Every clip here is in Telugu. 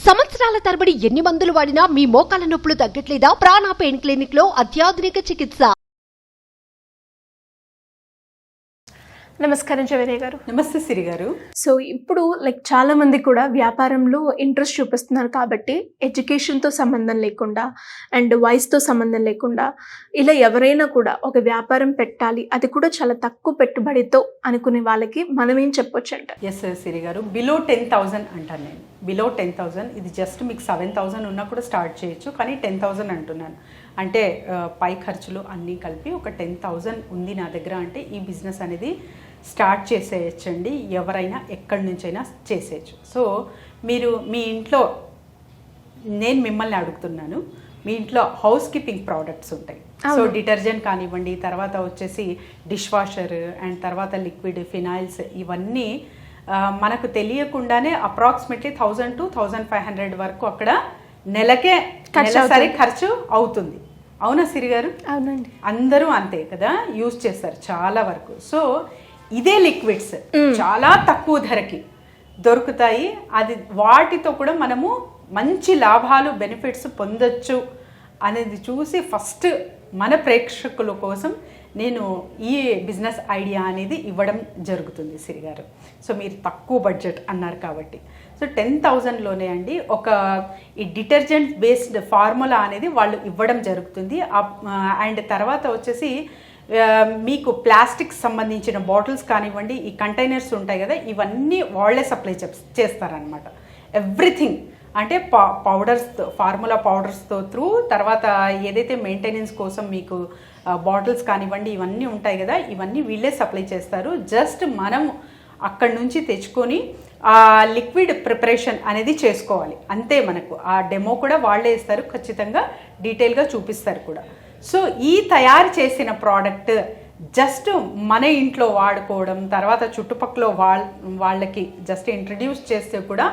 సంవత్సరాల తరబడి ఎన్ని మందులు వాడినా మీ మోకాల నొప్పులు తగ్గట్లేదా? ప్రాణ పెయిన్ క్లినిక్ లో అత్యాధునిక చికిత్స. నమస్కారం జవేరి గారు. నమస్తే సిరి గారు. సో ఇప్పుడు చాలా మంది కూడా వ్యాపారంలో ఇంట్రెస్ట్ చూపిస్తున్నారు కాబట్టి ఎడ్యుకేషన్తో సంబంధం లేకుండా అండ్ వయసుతో సంబంధం లేకుండా ఇలా ఎవరైనా కూడా ఒక వ్యాపారం పెట్టాలి, అది కూడా చాలా తక్కువ పెట్టుబడితో అనుకునే వాళ్ళకి మనం ఏం చెప్పొచ్చు అంట? ఎస్ సిరి గారు, బిలో 10,000 అంటాను నేను. బిలో 10,000, ఇది జస్ట్ మీకు 7,000 ఉన్నా కూడా స్టార్ట్ చేయొచ్చు, కానీ 10,000 అంటున్నాను. అంటే పై ఖర్చులు అన్నీ కలిపి ఒక 10,000 ఉంది నా దగ్గర అంటే ఈ బిజినెస్ అనేది స్టార్ట్ చేసేయచ్చండి. ఎవరైనా ఎక్కడి నుంచైనా చేసేయచ్చు. సో మీరు మీ ఇంట్లో, నేను మిమ్మల్ని అడుగుతున్నాను, మీ ఇంట్లో హౌస్ కీపింగ్ ప్రోడక్ట్స్ ఉంటాయి. సో డిటర్జెంట్ కానివ్వండి, తర్వాత వచ్చేసి డిష్ వాషర్ అండ్ తర్వాత లిక్విడ్ ఫినాయిల్స్, ఇవన్నీ మనకు తెలియకుండానే అప్రాక్సిమేట్లీ 1,000 to 1,500 వరకు అక్కడ నెలసరి ఖర్చు అవుతుంది. అవునా సిరి గారు? అవునండి. అందరూ అంతే కదా, యూజ్ చేస్తారు చాలా వరకు. సో ఇదే లిక్విడ్స్ చాలా తక్కువ ధరకి దొరుకుతాయి. అది వాటితో కూడా మనము మంచి లాభాలు, బెనిఫిట్స్ పొందొచ్చు అనేది చూసి ఫస్ట్ మన ప్రేక్షకుల కోసం నేను ఈ బిజినెస్ ఐడియా అనేది ఇవ్వడం జరుగుతుంది సిరి గారు. సో మీరు తక్కువ బడ్జెట్ అన్నారు కాబట్టి, సో 10,000లోనే అండి ఒక ఈ డిటర్జెంట్ బేస్డ్ ఫార్ములా అనేది వాళ్ళు ఇవ్వడం జరుగుతుంది. అండ్ తర్వాత వచ్చేసి మీకు ప్లాస్టిక్ సంబంధించిన బాటిల్స్ కానివ్వండి, ఈ కంటైనర్స్ ఉంటాయి కదా, ఇవన్నీ వాళ్ళే సప్లై చేస్తారనమాట. ఎవ్రీథింగ్ అంటే పౌడర్స్తో, ఫార్ములా పౌడర్స్తో త్రూ, తర్వాత ఏదైతే మెయింటెనెన్స్ కోసం మీకు బాటిల్స్ కానివ్వండి ఇవన్నీ ఉంటాయి కదా, ఇవన్నీ వీళ్ళే సప్లై చేస్తారు. జస్ట్ మనం అక్కడి నుంచి తెచ్చుకొని ఆ లిక్విడ్ ప్రిపరేషన్ అనేది చేసుకోవాలి అంతే. మనకు ఆ డెమో కూడా వాళ్ళే ఇస్తారు, ఖచ్చితంగా డీటెయిల్గా చూపిస్తారు కూడా. సో ఈ తయారు చేసిన ప్రోడక్ట్ జస్ట్ మన ఇంట్లో వాడుకోవడం, తర్వాత చుట్టుపక్కల వాళ్ళకి జస్ట్ ఇంట్రడ్యూస్ చేస్తే కూడా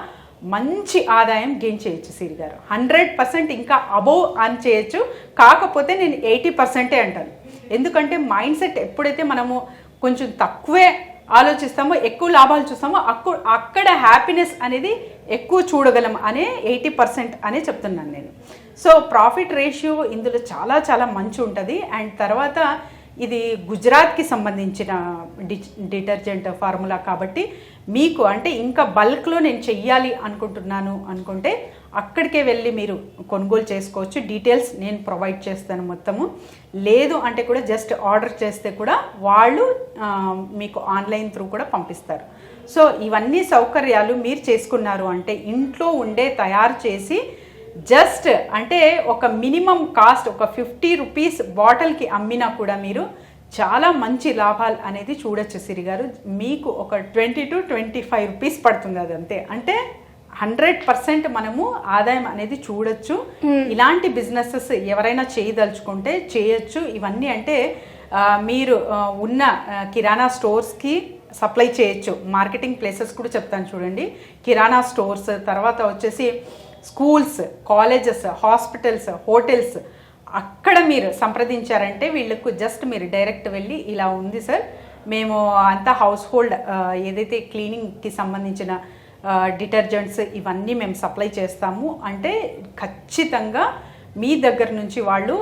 మంచి ఆదాయం గెయిన్ చేయొచ్చు సిరి గారు. 100% ఇంకా అబోవ్ అని చేయొచ్చు. కాకపోతే నేను 80% అంటాను. ఎందుకంటే మైండ్ సెట్ ఎప్పుడైతే మనము కొంచెం తక్కువే ఆలోచిస్తామో, ఎక్కువ లాభాలు చూస్తామో, అక్కడ హ్యాపీనెస్ అనేది ఎక్కువ చూడగలం అనే 80% అనే చెప్తున్నాను నేను. సో ప్రాఫిట్ రేషియో ఇందులో చాలా చాలా మంచి ఉంటుంది. అండ్ తర్వాత ఇది గుజరాత్కి సంబంధించిన డిటర్జెంట్ ఫార్ములా కాబట్టి మీకు అంటే ఇంకా బల్క్లో నేను చెయ్యాలి అనుకుంటున్నాను అనుకుంటే అక్కడికే వెళ్ళి మీరు కొనుగోలు చేసుకోవచ్చు. డీటెయిల్స్ నేను ప్రొవైడ్ చేస్తాను మొత్తము. లేదు అంటే కూడా జస్ట్ ఆర్డర్ చేస్తే కూడా వాళ్ళు మీకు ఆన్లైన్ త్రూ కూడా పంపిస్తారు. సో ఇవన్నీ సౌకర్యాలు మీరు చేసుకున్నారు అంటే ఇంట్లో ఉండే తయారు చేసి జస్ట్ అంటే ఒక మినిమం కాస్ట్ ఒక 50 రూపీస్ బాటిల్కి అమ్మినా కూడా మీరు చాలా మంచి లాభాలు అనేది చూడొచ్చు సిరి గారు. మీకు ఒక 20 to 25 రూపీస్ పడుతుంది అదంతే. అంటే 100% మనము ఆదాయం అనేది చూడొచ్చు. ఇలాంటి బిజినెసెస్ ఎవరైనా చేయదలుచుకుంటే చేయొచ్చు. ఇవన్నీ అంటే మీరు ఉన్న కిరాణా స్టోర్స్కి సప్లై చేయొచ్చు. మార్కెటింగ్ ప్లేసెస్ కూడా చెప్తాను చూడండి. కిరాణా స్టోర్స్, తర్వాత వచ్చేసి స్కూల్స్, కాలేజెస్, హాస్పిటల్స్, హోటల్స్, అక్కడ మీరు సంప్రదించారంటే వీళ్ళకు జస్ట్ మీరు డైరెక్ట్ వెళ్ళి ఇలా ఉంది సార్, మేము అంతా హౌస్ హోల్డ్ ఏదైతే క్లీనింగ్కి సంబంధించిన డిటర్జెంట్స్ ఇవన్నీ మేము సప్లై చేస్తాము అంటే ఖచ్చితంగా మీ దగ్గర నుంచి వాళ్ళు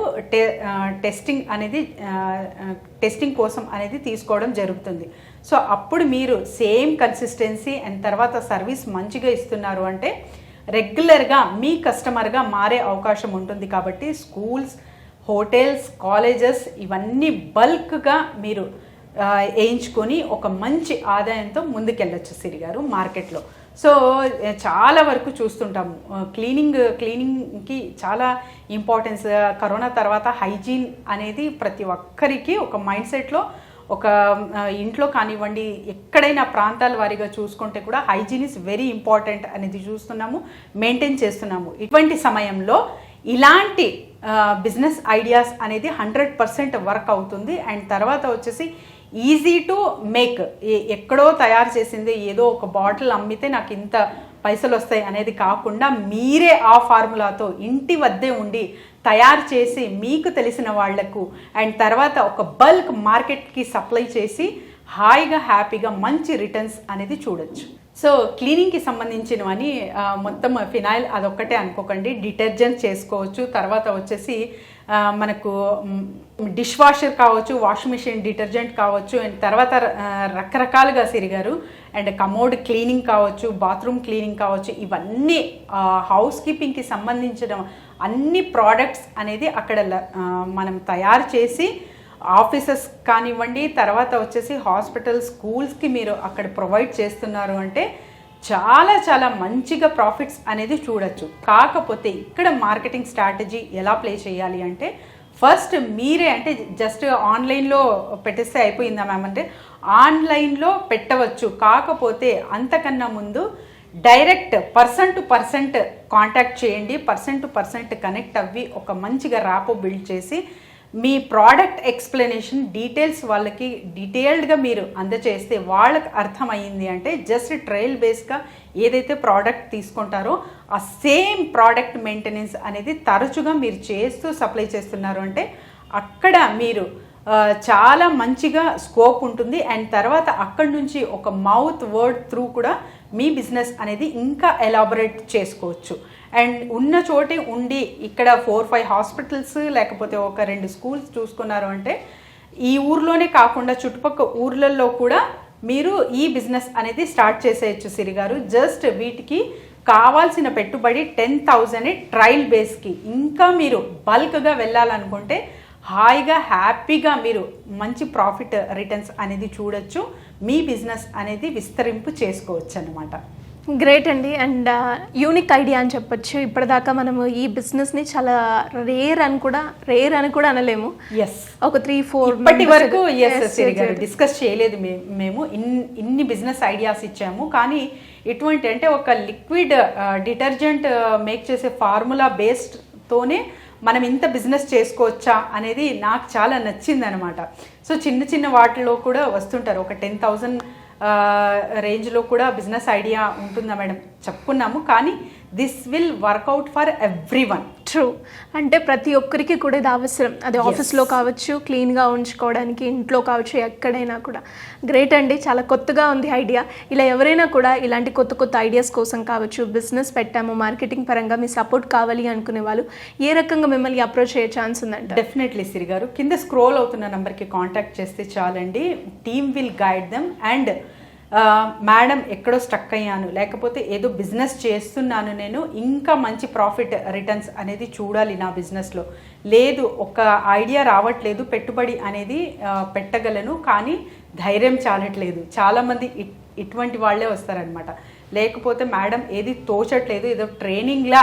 టెస్టింగ్ కోసం అనేది తీసుకోవడం జరుగుతుంది. సో అప్పుడు మీరు సేమ్ కన్సిస్టెన్సీ అండ్ తర్వాత సర్వీస్ మంచిగా ఇస్తున్నారు అంటే రెగ్యులర్గా మీ కస్టమర్గా మారే అవకాశం ఉంటుంది. కాబట్టి స్కూల్స్, హోటల్స్, కాలేజెస్ ఇవన్నీ బల్క్గా మీరు వేయించుకొని ఒక మంచి ఆదాయంతో ముందుకెళ్ళచ్చు సిరి గారు మార్కెట్లో. సో చాలా వరకు చూస్తుంటాము క్లీనింగ్కి చాలా ఇంపార్టెన్స్. కరోనా తర్వాత హైజీన్ అనేది ప్రతి ఒక్కరికి ఒక మైండ్ సెట్లో, ఒక ఇంట్లో కానివ్వండి ఎక్కడైనా ప్రాంతాల వారీగా చూసుకుంటే కూడా హైజీన్ ఇస్ వెరీ ఇంపార్టెంట్ అనేది చూస్తున్నాము, మెయింటైన్ చేస్తున్నాము. ఇటువంటి సమయంలో ఇలాంటి బిజినెస్ ఐడియాస్ అనేది 100% వర్క్ అవుతుంది. అండ్ తర్వాత వచ్చేసి ఈజీ టు మేక్. ఎక్కడో తయారు చేసింది ఏదో ఒక బాటిల్ అమ్మితే నాకు ఇంత పైసలు వస్తాయి అనేది కాకుండా మీరే ఆ ఫార్ములాతో ఇంటి వద్దే ఉండి తయారు చేసి మీకు తెలిసిన వాళ్లకు అండ్ తర్వాత ఒక బల్క్ మార్కెట్కి సప్లై చేసి హాయిగా హ్యాపీగా మంచి రిటర్న్స్ అనేది చూడొచ్చు. సో క్లీనింగ్కి సంబంధించినవని మొత్తం ఫినాయిల్ అదొక్కటే అనుకోకండి, డిటర్జెంట్ చేసుకోవచ్చు. తర్వాత వచ్చేసి మనకు డిష్ వాషర్ కావచ్చు, వాషింగ్ మిషన్ డిటర్జెంట్ కావచ్చు, అండ్ తర్వాత రకరకాలుగా సిరిగారు అండ్ కమోడ్ క్లీనింగ్ కావచ్చు, బాత్రూమ్ క్లీనింగ్ కావచ్చు, ఇవన్నీ హౌస్ కీపింగ్కి సంబంధించిన అన్ని ప్రోడక్ట్స్ అనేది అక్కడ మనం తయారు చేసి ఆఫీసెస్ కానివ్వండి, తర్వాత వచ్చేసి హాస్పిటల్, స్కూల్స్కి మీరు అక్కడ ప్రొవైడ్ చేస్తున్నారు అంటే చాలా చాలా మంచిగా ప్రాఫిట్స్ అనేది చూడొచ్చు. కాకపోతే ఇక్కడ మార్కెటింగ్ స్ట్రాటజీ ఎలా ప్లే చేయాలి అంటే ఫస్ట్ మీరే, అంటే జస్ట్ ఆన్లైన్లో పెట్టేస్తే అయిపోయిందా మ్యామ్ అంటే ఆన్లైన్లో పెట్టవచ్చు. కాకపోతే అంతకన్నా ముందు direct person to percent contact చేయండి, పర్సన్ టు పర్సెంట్ కనెక్ట్ అవ్వి ఒక మంచిగా ర్యాపో బిల్డ్ చేసి మీ ప్రోడక్ట్ ఎక్స్ప్లెనేషన్ డీటెయిల్స్ వాళ్ళకి డీటెయిల్డ్గా మీరు అందచేస్తే వాళ్ళకి అర్థమైంది అంటే జస్ట్ ట్రయల్ బేస్గా ఏదైతే ప్రోడక్ట్ తీసుకుంటారో ఆ సేమ్ ప్రోడక్ట్ మెయింటెనెన్స్ అనేది తరచుగా మీరు చేస్తూ సప్లై చేస్తున్నారు అంటే అక్కడ మీరు చాలా మంచిగా స్కోప్ ఉంటుంది. అండ్ తర్వాత అక్కడి నుంచి ఒక మౌత్ వర్డ్ త్రూ కూడా మీ బిజినెస్ అనేది ఇంకా ఎలాబొరేట్ చేసుకోవచ్చు. అండ్ ఉన్న చోటే ఉండి ఇక్కడ 4-5 హాస్పిటల్స్ లేకపోతే ఒక 2 స్కూల్స్ చూసుకున్నారు అంటే ఈ ఊర్లోనే కాకుండా చుట్టుపక్కల ఊర్లలో కూడా మీరు ఈ బిజినెస్ అనేది స్టార్ట్ చేసేయచ్చు సిరిగారు. జస్ట్ వీటికి కావాల్సిన పెట్టుబడి 10,000 ట్రయల్ బేస్కి. ఇంకా మీరు బల్క్గా వెళ్ళాలనుకుంటే హాయిగా హ్యాపీగా మీరు మంచి ప్రాఫిట్ రిటర్న్స్ అనేది చూడొచ్చు, మీ బిజినెస్ అనేది విస్తరింపు చేసుకోవచ్చు అన్నమాట. గ్రేట్ అండి. అండ్ యూనిక్ ఐడియా అని చెప్పొచ్చు. ఇప్పటిదాకా మనము ఈ బిజినెస్ని చాలా రేర్ అని కూడా అనలేము. ఎస్, ఒక 3-4 ఇప్పటి వరకు డిస్కస్ చేయలేదు మేము. ఇన్ని బిజినెస్ ఐడియాస్ ఇచ్చాము, కానీ ఇటువంటి అంటే ఒక లిక్విడ్ డిటర్జెంట్ మేక్ చేసే ఫార్ములా బేస్డ్తోనే మనం ఇంత బిజినెస్ చేసుకోవచ్చా అనేది నాకు చాలా నచ్చింది అనమాట. సో చిన్న చిన్న వాటిలో కూడా వస్తుంటారు, ఒక 10,000 రేంజ్లో కూడా బిజినెస్ ఐడియా ఉంటుందా మేడం చెప్పుకున్నాము, కానీ this will work out for everyone. True. అంటే ప్రతి ఒక్కరికి కూడా ఇది అవసరం, అది ఆఫీస్లో కావచ్చు, క్లీన్గా ఉంచుకోవడానికి, ఇంట్లో కావచ్చు, ఎక్కడైనా కూడా. గ్రేట్ అండి, చాలా కొత్తగా ఉంది ఐడియా. ఇలా ఎవరైనా కూడా ఇలాంటి కొత్త కొత్త ఐడియాస్ కోసం కావచ్చు, బిజినెస్ పెట్టాము, మార్కెటింగ్ పరంగా మీ సపోర్ట్ కావాలి అనుకునే వాళ్ళు ఏ రకంగా మిమ్మల్ని అప్రోచ్ అయ్యే ఛాన్స్ ఉందంట? డెఫినెట్లీ సిరి గారు, కింద స్క్రోల్ అవుతున్న నెంబర్కి కాంటాక్ట్ చేస్తే చాలండి. Team will guide them. And madam ఎక్కడో స్టక్ అయ్యాను, లేకపోతే ఏదో బిజినెస్ చేస్తున్నాను నేను, ఇంకా మంచి ప్రాఫిట్ రిటర్న్స్ అనేది చూడాలి నా బిజినెస్లో, లేదు ఒక ఐడియా రావట్లేదు, పెట్టుబడి అనేది పెట్టగలను కానీ ధైర్యం చాలట్లేదు, చాలామంది ఇటువంటి వాళ్ళే వస్తారనమాట. లేకపోతే మేడం ఏది తోచట్లేదు, ఏదో ట్రైనింగ్లా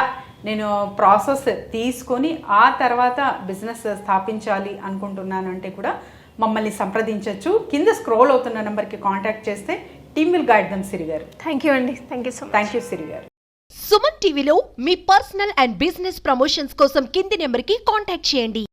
నేను ప్రాసెస్ తీసుకొని ఆ తర్వాత బిజినెస్ స్థాపించాలి అనుకుంటున్నాను అంటే కూడా మమ్మల్ని సంప్రదించవచ్చు. కింద స్క్రోల్ అవుతున్న నెంబర్కి కాంటాక్ట్ చేస్తే team will guide them Siri గారు. థ్యాంక్ యూ అండి. Thank you so much. Thank you Siri గారు. సుమన్ టీవీలో మీ పర్సనల్ అండ్ బిజినెస్ ప్రమోషన్స్ కోసం కింది నెంబర్కి కాంటాక్ట్ చేయండి.